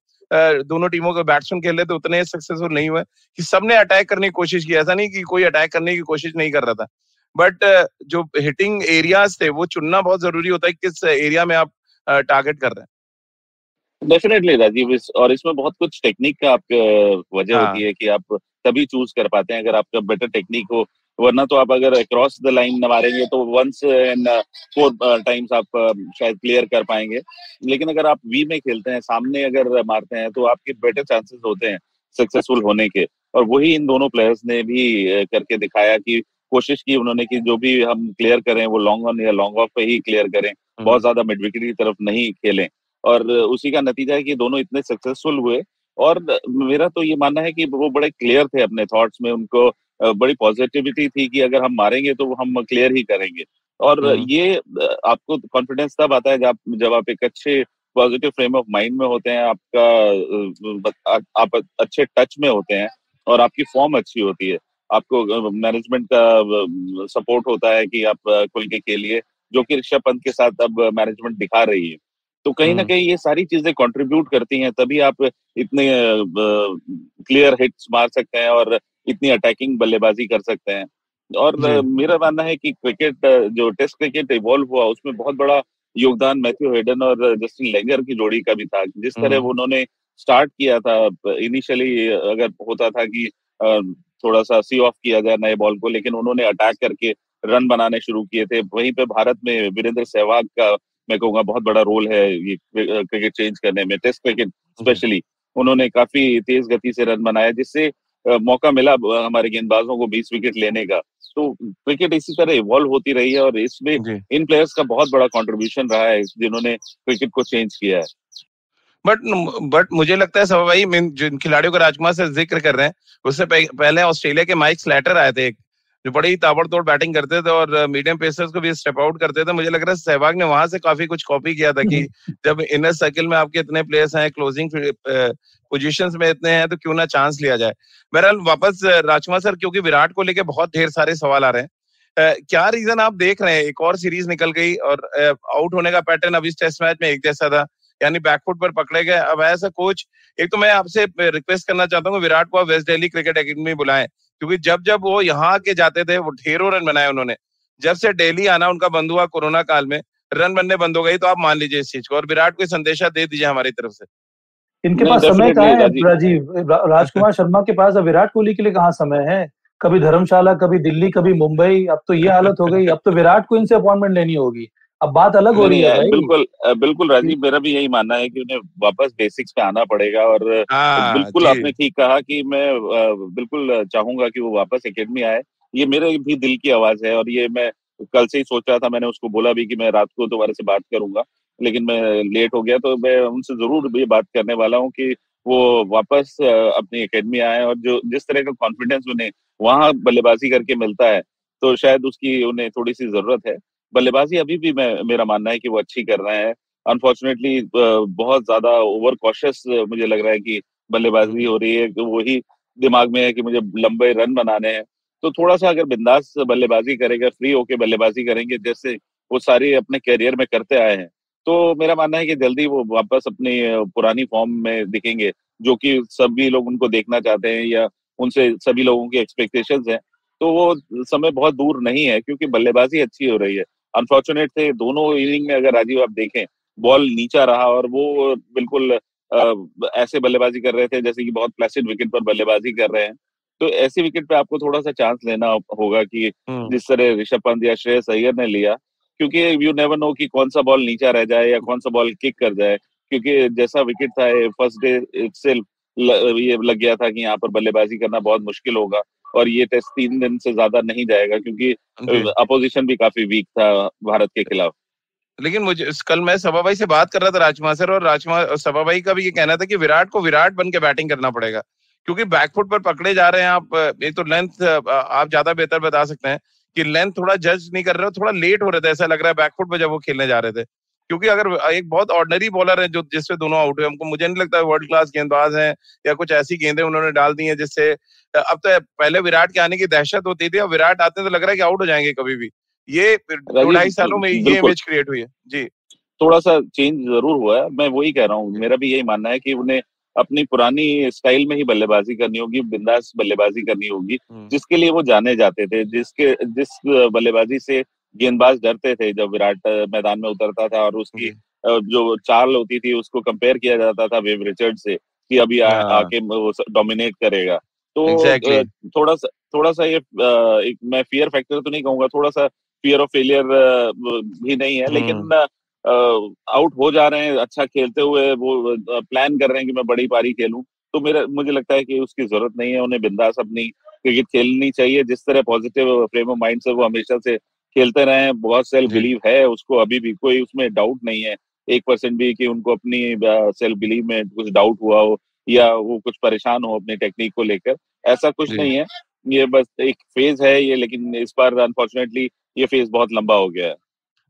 दोनों टीमों के बैट्समैन खेल रहे थे उतने सक्सेसफुल नहीं हुए कि सबने अटैक करने की कोशिश की। ऐसा नहीं कि कोई अटैक करने की कोशिश नहीं कर रहा था, बट जो हिटिंग एरियाज थे वो चुनना बहुत जरूरी होता है, किस एरिया में आप टारगेट कर रहे हैं। डेफिनेटली राजीव, और इसमें बहुत कुछ टेक्निक का आपका वजह होती है कि आप तभी चूज कर पाते हैं अगर आपका बेटर टेक्निक हो। वरना तो आप अगर क्रॉस द लाइन न मारेंगे तो 1 and 4 टाइम्स आप शायद क्लियर कर पाएंगे। लेकिन अगर आप वी में खेलते हैं, सामने अगर मारते हैं, तो आपके बेटर चांसेस होते हैं सक्सेसफुल होने के। और वही इन दोनों प्लेयर्स ने भी करके दिखाया कि कोशिश की उन्होंने कि जो भी हम क्लियर करें वो लॉन्ग ऑन या लॉन्ग ऑफ पे ही क्लियर करें, बहुत ज्यादा मिड विकेट की तरफ नहीं खेलें। और उसी का नतीजा है कि दोनों इतने सक्सेसफुल हुए। और मेरा तो ये मानना है कि वो बड़े क्लियर थे अपने थॉट्स में। उनको बड़ी पॉजिटिविटी थी कि अगर हम मारेंगे तो हम क्लियर ही करेंगे। और ये आपको कॉन्फिडेंस तब आता है जब आप एक अच्छे पॉजिटिव फ्रेम ऑफ माइंड में होते हैं, आप अच्छे टच में होते हैं और आपकी फॉर्म अच्छी होती है। आपको मैनेजमेंट का सपोर्ट होता है कि आप खुल के खेलिए, जो कि ऋषभ पंत के साथ अब मैनेजमेंट दिखा रही है। तो कहीं ना कहीं ये सारी चीजें कंट्रीब्यूट करती हैं, तभी आप इतने क्लियर हिट्स मार सकते हैं और इतनी अटैकिंग बल्लेबाजी कर सकते हैं। और मेरा मानना है कि क्रिकेट, जो टेस्ट क्रिकेट इवॉल्व हुआ, उसमें बहुत बड़ा योगदान मैथ्यू हेडन और जस्टिन लेंगर की जोड़ी का भी था। जिस तरह उन्होंने स्टार्ट किया था इनिशियली, अगर होता था कि थोड़ा सा सी ऑफ किया जाए नए बॉल को, लेकिन उन्होंने अटैक करके रन बनाने शुरू किए थे। वहीं पे भारत में वीरेंद्र सहवाग का मैं कहूँगा बहुत बड़ा रोल है ये क्रिकेट चेंज करने में, टेस्ट क्रिकेट स्पेशली। उन्होंने काफी तेज गति से रन बनाया, जिससे मौका मिला हमारे गेंदबाजों को 20 विकेट लेने का। तो क्रिकेट इसी तरह इवॉल्व होती रही है और इसमें इन प्लेयर्स का बहुत बड़ा कंट्रीब्यूशन रहा है जिन्होंने क्रिकेट को चेंज किया है। बट मुझे लगता है सभा भाई, जिन खिलाड़ियों का राजकुमार से जिक्र कर रहे हैं, उससे पहले ऑस्ट्रेलिया के माइक स्लैटर आए थे, जो बड़ी ही ताबड़तोड़ बैटिंग करते थे और मीडियम पेसर्स को भी स्टेप आउट करते थे। मुझे लग रहा है सहवाग ने वहां से काफी कुछ कॉपी किया था कि जब इनर सर्किल में आपके इतने प्लेयर्स हैं, क्लोजिंग पोजीशंस में इतने हैं, तो क्यों ना चांस लिया जाए। बहरहाल वापस राजकुमार सर, क्योंकि विराट को लेके बहुत ढेर सारे सवाल आ रहे हैं, क्या रीजन आप देख रहे हैं? एक और सीरीज निकल गई और आउट होने का पैटर्न अभी इस टेस्ट मैच में एक जैसा था, यानी बैकफुट पर पकड़े गए। अब ऐसा कोच, एक तो मैं आपसे रिक्वेस्ट करना चाहता हूँ विराट को वेस्ट दिल्ली क्रिकेट एकेडमी बुलाएं, क्योंकि जब वो यहाँ के जाते थे वो ढेरों रन बनाए उन्होंने। जब से दिल्ली आना उनका बंद हुआ कोरोना काल में, रन बनने बंद हो गई। तो आप मान लीजिए इस चीज को और विराट को संदेशा दे दीजिए हमारी तरफ से। इनके पास समय कहाँ है राजीव? राजकुमार शर्मा के पास विराट कोहली के लिए कहाँ समय है? कभी धर्मशाला, कभी दिल्ली, कभी मुंबई। अब तो ये हालत हो गई, अब तो विराट को इनसे अपॉइंटमेंट लेनी होगी। अब बात अलग हो रही है भाई। बिल्कुल राजीव, मेरा भी यही मानना है कि उन्हें वापस बेसिक्स पे आना पड़ेगा। और बिल्कुल आपने ठीक कहा कि मैं बिल्कुल चाहूंगा कि वो वापस एकेडमी आए। ये मेरे भी दिल की आवाज है और ये मैं कल से ही सोच रहा था। मैंने उसको बोला भी कि मैं रात को दोबारा से बात करूंगा, लेकिन मैं लेट हो गया। तो मैं उनसे जरूर ये बात करने वाला हूँ कि वो वापस अपनी एकेडमी आए। और जो जिस तरह का कॉन्फिडेंस उन्हें वहां बल्लेबाजी करके मिलता है, तो शायद उसकी उन्हें थोड़ी सी जरूरत है। बल्लेबाजी अभी भी मेरा मानना है कि वो अच्छी कर रहे हैं। अनफॉर्चुनेटली बहुत ज्यादा ओवर कॉशियस मुझे लग रहा है कि बल्लेबाजी हो रही है। तो वही दिमाग में है कि मुझे लंबे रन बनाने हैं। तो थोड़ा सा अगर बिंदास बल्लेबाजी करेगा, फ्री होके बल्लेबाजी करेंगे जैसे वो सारी अपने कैरियर में करते आए हैं, तो मेरा मानना है कि जल्दी वो वापस अपनी पुरानी फॉर्म में दिखेंगे, जो कि सभी लोग उनको देखना चाहते हैं या उनसे सभी लोगों की एक्सपेक्टेशंस हैं। तो वो समय बहुत दूर नहीं है, क्योंकि बल्लेबाजी अच्छी हो रही है। अनफॉर्चुनेट थे दोनों इनिंग में, अगर राजीव आप देखें बॉल नीचा रहा और वो बिल्कुल ऐसे बल्लेबाजी कर रहे थे जैसे कि बहुत प्लेसिड विकेट पर बल्लेबाजी कर रहे हैं। तो ऐसी विकेट पे आपको थोड़ा सा चांस लेना होगा कि जिस तरह ऋषभ पंत या श्रेयस अय्यर ने लिया, क्योंकि यू नेवर नो कि कौन सा बॉल नीचा रह जाए या कौन सा बॉल किक कर जाए। क्योंकि जैसा विकेट था फर्स्ट डे इटसेल्फ ये लग गया था कि यहाँ पर बल्लेबाजी करना बहुत मुश्किल होगा और ये टेस्ट 3 दिन से ज्यादा नहीं जाएगा, क्योंकि अपोजिशन भी काफी वीक था भारत के खिलाफ। लेकिन मुझे कल मैं सभा भाई से बात कर रहा था राजकुमार सर, और सभा भाई का भी ये कहना था कि विराट को विराट बन के बैटिंग करना पड़ेगा, क्योंकि बैकफुट पर पकड़े जा रहे हैं आप। एक तो लेंथ आप ज्यादा बेहतर बता सकते हैं कि लेंथ थोड़ा जज नहीं कर रहे हो, थोड़ा लेट हो रहे थे ऐसा लग रहा है बैकफुट पर जब वो खेलने जा रहे थे। क्योंकि अगर एक बहुत ऑर्डिनरी बॉलर है जो जिससे दोनों आउट हुए, हमको मुझे नहीं लगता वर्ल्ड क्लास गेंदबाज हैं या कुछ ऐसी गेंदें उन्होंने डाल दी हैं जिससे अब तो पहले विराट के आने की दहशत होती थी, अब विराट आते हैं तो लग रहा है कि आउट हो जाएंगे कभी भी। ये 2-2.5 सालों में ये इमेज क्रिएट हुई है जी। थोड़ा सा चेंज जरूर हुआ है, मैं वही कह रहा हूँ। मेरा भी यही मानना है कि उन्हें अपनी पुरानी स्टाइल में ही बल्लेबाजी करनी होगी, बिंदास बल्लेबाजी करनी होगी, जिसके लिए वो जाने जाते थे, जिस बल्लेबाजी से गेंदबाज डरते थे जब विराट मैदान में उतरता था। और उसकी जो चाल होती थी उसको कंपेयर किया जाता था विव रिचर्ड से कि अभी आके वो डोमिनेट करेगा। तो थोड़ा सा ये एक मैं फियर फैक्टर तो नहीं कहूंगा, थोड़ा सा फियर ऑफ फेलियर भी नहीं है, लेकिन आउट हो जा रहे हैं अच्छा खेलते हुए, वो प्लान कर रहे हैं कि मैं बड़ी पारी खेलूं। तो मुझे लगता है कि उसकी जरूरत नहीं है। उन्हें बिंदास अपनी क्रिकेट खेलनी चाहिए, जिस तरह पॉजिटिव फ्रेम ऑफ माइंड से वो हमेशा से खेलते रहे हैं। बहुत सेल्फ बिलीव है उसको, अभी भी कोई उसमें डाउट नहीं है 1% भी कि उनको अपनी सेल्फ बिलीव में कुछ डाउट हुआ हो या वो कुछ परेशान हो अपनी टेक्निक को लेकर। ऐसा कुछ नहीं है, ये बस एक फेज है ये, लेकिन इस बार अनफॉर्चुनेटली ये फेज बहुत लंबा हो गया है।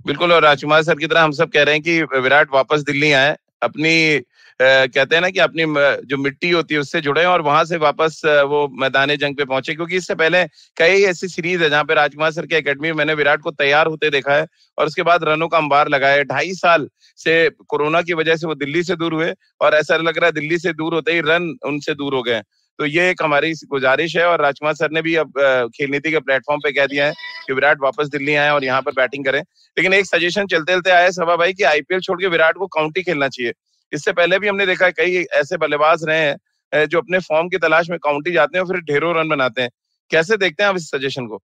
बिल्कुल, और राजकुमार सर की तरह हम सब कह रहे हैं कि विराट वापस दिल्ली आए, अपनी कहते हैं ना कि अपनी जो मिट्टी होती है उससे जुड़े और वहां से वापस वो मैदान जंग पे पहुंचे। क्योंकि इससे पहले कई ऐसी सीरीज है जहां पे राजकुमार सर की एकेडमी में मैंने विराट को तैयार होते देखा है और उसके बाद रनों का अंबार लगाया। 2.5 साल से कोरोना की वजह से वो दिल्ली से दूर हुए और ऐसा लग रहा है दिल्ली से दूर होते ही रन उनसे दूर हो गए। तो ये एक हमारी गुजारिश है और राजकुमार सर ने भी अब खेल नीति के प्लेटफॉर्म पे कह दिया है कि विराट वापस दिल्ली आए और यहाँ पर बैटिंग करें। लेकिन एक सजेशन चलते चलते आए सभा भाई कि आईपीएल छोड़ के विराट को काउंटी खेलना चाहिए, इससे पहले भी हमने देखा कई ऐसे बल्लेबाज रहे हैं जो अपने फॉर्म की तलाश में काउंटी जाते हैं और फिर ढेरों रन बनाते हैं। कैसे देखते हैं आप इस सजेशन को?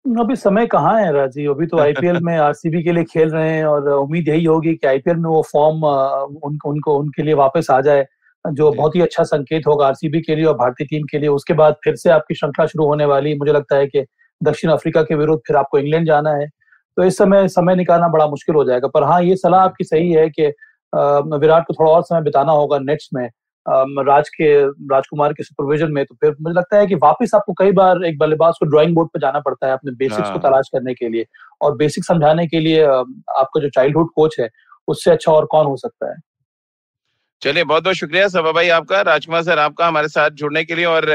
अभी समय कहाँ है राजीव, अभी तो आईपीएल में आरसीबी के लिए खेल रहे हैं और उम्मीद यही होगी कि आईपीएल में वो फॉर्म उनके लिए वापस आ जाए, जो बहुत ही अच्छा संकेत होगा आरसीबी के लिए और भारतीय टीम के लिए। उसके बाद फिर से आपकी श्रृंखला शुरू होने वाली, मुझे लगता है कि दक्षिण अफ्रीका के विरुद्ध फिर आपको इंग्लैंड जाना है, तो इस समय निकालना बड़ा मुश्किल हो जाएगा। पर हाँ, ये सलाह आपकी सही है कि विराट को थोड़ा और समय बिताना होगा नेट्स में, राजकुमार के सुपरविजन में। तो फिर मुझे लगता है कि वापस आपको कई बार एक बल्लेबाज को ड्राइंग बोर्ड पर जाना पड़ता है अपने बेसिक्स को तलाश करने के लिए, और बेसिक समझाने के लिए आपका जो चाइल्डहुड कोच है उससे अच्छा और कौन हो सकता है। चलिए, बहुत बहुत शुक्रिया सबा भाई आपका, राजकुमार सर आपका हमारे साथ जुड़ने के लिए और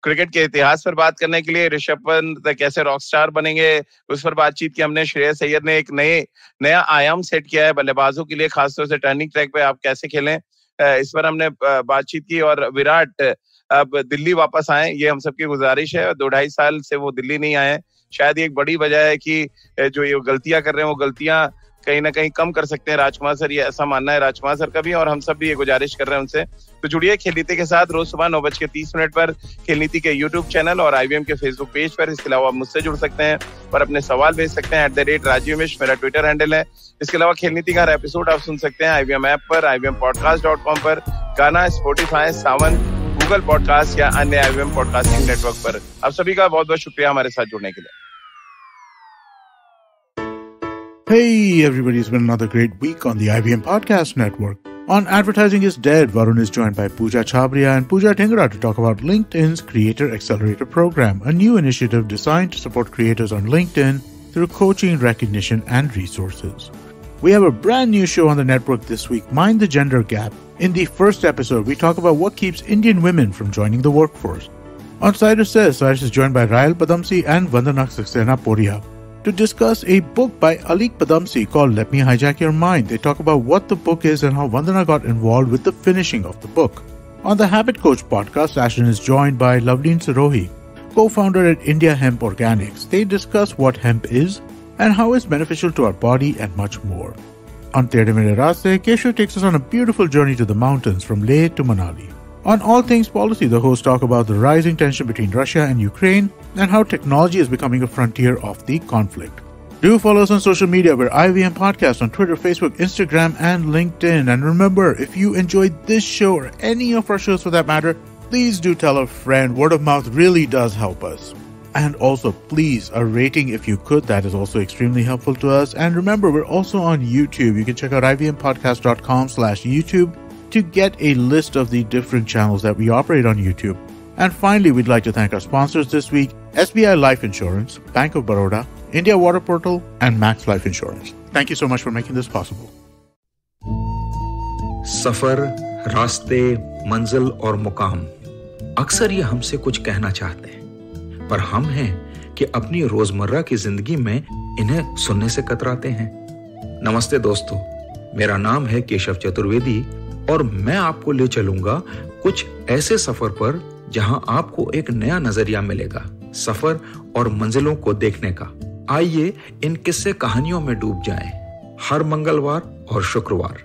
क्रिकेट के इतिहास पर बात करने के लिए। ऋषभ पंत कैसे रॉक स्टार बनेंगे उस पर बातचीत की हमने। श्रेयस अय्यर ने एक नया आयाम सेट किया है बल्लेबाजों के लिए, खासतौर से टर्निंग ट्रैक पे आप कैसे खेलें, इस पर हमने बातचीत की। और विराट अब दिल्ली वापस आए, ये हम सबकी गुजारिश है। 2-2.5 साल से वो दिल्ली नहीं आए, शायद एक बड़ी वजह है कि जो ये गलतियां कर रहे हैं वो गलतियां कहीं ना कहीं कम कर सकते हैं राजकुमार सर, ये ऐसा मानना है राजकुमार सर का भी, और हम सब भी ये गुजारिश कर रहे हैं उनसे। तो जुड़िए खेल नीति के साथ रोज सुबह 9:30 पर खेल नीति के यूट्यूब चैनल और आईवीएम के फेसबुक पेज पर। इसके अलावा आप मुझसे जुड़ सकते हैं और अपने सवाल भेज सकते हैं @राजीवमिश्र मेरा ट्विटर हैंडल है। इसके अलावा खेल नीति का हर एपिसोड आप सुन सकते हैं IVM ऐप पर, IVMpodcast.com पर, गाना, स्पॉटिफाई, सावन, गूगल पॉडकास्ट या अन्य IVM पॉडकास्टिंग नेटवर्क पर। आप सभी का बहुत बहुत शुक्रिया हमारे साथ जुड़ने के लिए। Hey everybody, it's been another great week on the IVM Podcast Network. On Advertising is Dead, Varun is joined by Pooja Chhabria and Pooja Dhingra to talk about LinkedIn's Creator Accelerator Program, a new initiative designed to support creators on LinkedIn through coaching, recognition, and resources. We have a brand new show on the network this week, Mind the Gender Gap. In the first episode, we talk about what keeps Indian women from joining the workforce. On Cider Says, Cyrus is joined by Rahel Padamsi and Vandana Saxena Poria to discuss a book by Alik Padamsi called Let Me Hijack Your Mind. They talk about what the book is and how Vandana got involved with the finishing of the book. On the Habit Coach podcast, Ashton is joined by Loveleen Sirohi, co-founder at India Hemp Organics. They discuss what hemp is and how it's beneficial to our body and much more. On Tere Mere Raaste, Keshav takes us on a beautiful journey to the mountains from Leh to Manali. On All Things Policy, the hosts talk about the rising tension between Russia and Ukraine and how technology is becoming a frontier of the conflict. Do follow us on social media. We're IVM Podcast on Twitter, Facebook, Instagram, and LinkedIn. And remember, if you enjoyed this show or any of our shows for that matter, please do tell a friend. Word of mouth really does help us. And also, please, a rating if you could. That is also extremely helpful to us. And remember, we're also on YouTube. You can check out ivmpodcast.com/YouTube to get a list of the different channels that we operate on YouTube. And finally, we'd like to thank our sponsors this week, SBI Life Insurance, Bank of Baroda, India Water Portal, and Max Life Insurance. Thank you so much for making this possible. सफर, रास्ते, मंजिल और मुकाम अक्सर ये हमसे कुछ कहना चाहते हैं, पर हम हैं कि अपनी रोजमर्रा की जिंदगी में इन्हें सुनने से कतराते हैं। नमस्ते दोस्तों, मेरा नाम है केशव चतुर्वेदी और मैं आपको ले चलूंगा कुछ ऐसे सफर पर जहां आपको एक नया नजरिया मिलेगा सफर और मंजिलों को देखने का। आइए इन किस्से कहानियों में डूब जाएं। हर मंगलवार और शुक्रवार